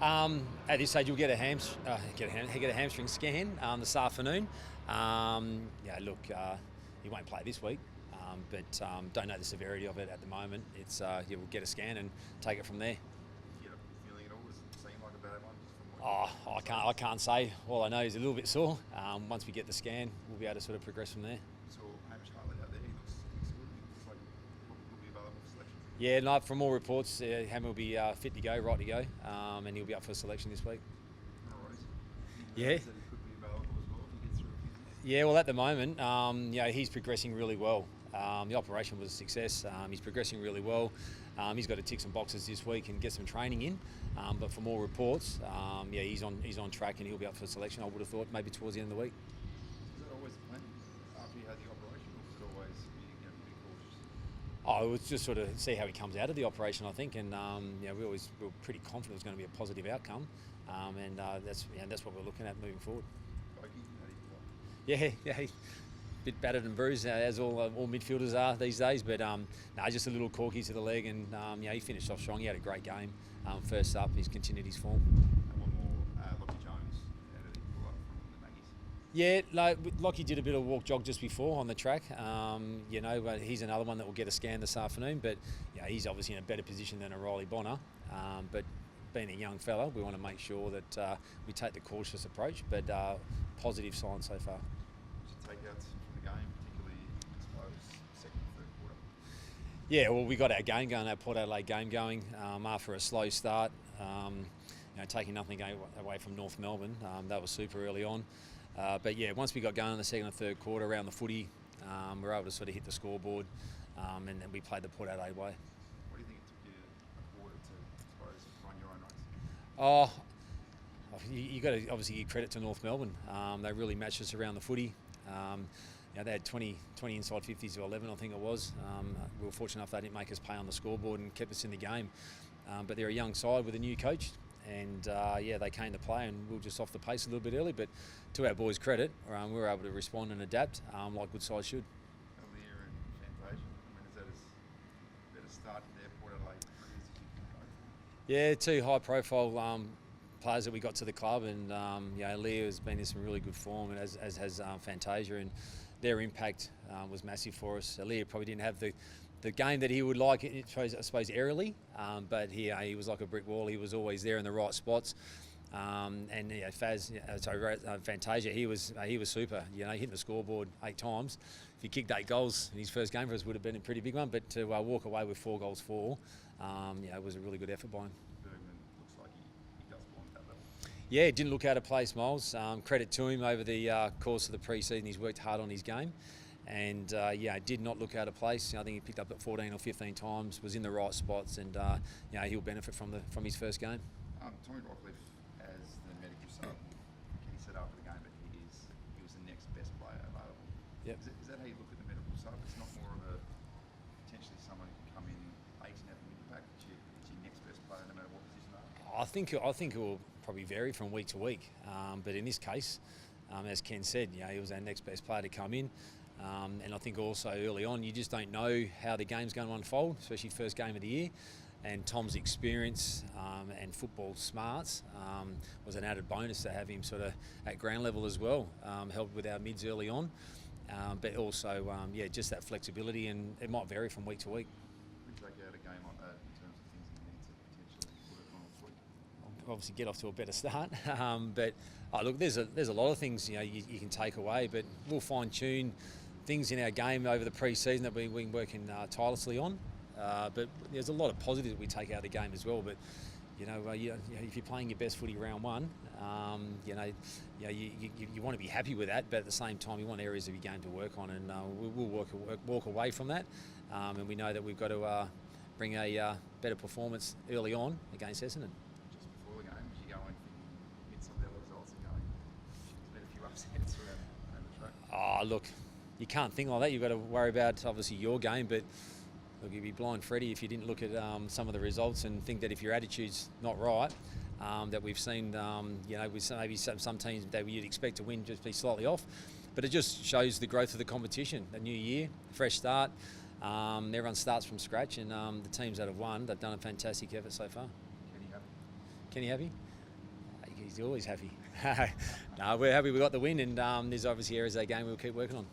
At this stage, you'll get a hamstring scan this afternoon. He won't play this week, but don't know the severity of it at the moment. We'll get a scan and take it from there. Do you get a feeling at all? Does it seem like a bad one? I can't say. All I know is a little bit sore. Once we get the scan, we'll be able to sort of progress from there. So Hamish Hartley out there, he looks good. He looks like he'll be available for selection. Yeah, no, from all reports, Ham will be fit to go, right to go, and he'll be up for selection this week. No worries. Yeah. That he could be available as well if he gets through a few. Yeah, well, at the moment, he's progressing really well. The operation was a success. He's progressing really well. He's got to tick some boxes this week and get some training in. But from all reports, he's on track and he'll be up for selection. I would have thought maybe towards the end of the week. Is that always the plan after you had the operation, or was it always you be cautious? It was just sort of see how he comes out of the operation, I think, and we were pretty confident it was going to be a positive outcome, and that's what we're looking at moving forward. How do you feel? Yeah, bit battered and bruised as all midfielders are these days, but just a little corky to the leg, and he finished off strong. He had a great game. First up, he's continued his form. And one more, Lockie Jones, how did he pull up from the Maggies? Yeah, Lockie did a bit of walk jog just before on the track. But he's another one that will get a scan this afternoon. But he's obviously in a better position than a Riley Bonner. But being a young fella, we want to make sure that we take the cautious approach. But positive signs so far. Takeouts from the game, particularly, I suppose, second and third quarter. Yeah, well, we got our game going, our Port Adelaide game going after a slow start. Taking nothing away from North Melbourne, that was super early on. Once we got going in the second and third quarter around the footy, we were able to sort of hit the scoreboard, and then we played the Port Adelaide way. What do you think it took you a quarter to, I suppose, run your own race? You got to obviously give credit to North Melbourne. They really matched us around the footy. They had 20 inside 50s to 11, I think it was. We were fortunate enough they didn't make us pay on the scoreboard and kept us in the game. But they're a young side with a new coach, and they came to play, and we were just off the pace a little bit early. But to our boys' credit, we were able to respond and adapt like good sides should. Aliir and Fantasia, is that as better start to their Port Adelaide careers as you can go? Yeah, two high-profile players that we got to the club, and Aliir has been in some really good form, and as has Fantasia, and their impact was massive for us. Aliir probably didn't have the game that he would like, I suppose, aerially, but he was like a brick wall. He was always there in the right spots. Fantasia, he was super. Hitting the scoreboard 8 times. If he kicked 8 goals in his first game for us, would have been a pretty big one. But to walk away with 4 goals for, it was a really good effort by him. Yeah, it didn't look out of place, Miles. Credit to him over the course of the pre-season. He's worked hard on his game, and it did not look out of place. I think he picked up at 14 or 15 times, was in the right spots, and he'll benefit from his first game. Tommy Rockcliffe, as the medical sub, Kenny said after the game that he was the next best player available. Yep. Is that how you look at the medical sub? It's not more of a potentially someone who can come in late and have an impact. It's your next best player no matter what position they are. I think it will probably vary from week to week, but in this case, as Ken said, he was our next best player to come in, and I think also early on you just don't know how the game's going to unfold, especially first game of the year, and Tom's experience and football smarts was an added bonus to have him sort of at ground level as well, helped with our mids early on, but also just that flexibility, and it might vary from week to week. Would you take out a game like that in terms of things that you need to potentially work on this week? Obviously get off to a better start, but look, there's a lot of things you can take away, but we'll fine tune things in our game over the pre-season that we've been working tirelessly on. But there's a lot of positives that we take out of the game as well. But if you're playing your best footy round one, you want to be happy with that. But at the same time, you want areas of your game to work on, and we'll walk away from that. And we know that we've got to bring a better performance early on against Essendon. Just before the game, as you go and hit some of their results and going, there's been a few upsets around the track. Look, you can't think like that. You've got to worry about obviously your game, but look, you'd be blind, Freddie, if you didn't look at some of the results and think that if your attitude's not right, that we've seen, with maybe some teams that you'd expect to win just be slightly off. But it just shows the growth of the competition, a new year, fresh start. Everyone starts from scratch, and the teams that have won, they've done a fantastic effort so far. Kenny happy? Kenny happy? he's always happy. No, we're happy we got the win, and there's obviously areas of the game we'll keep working on.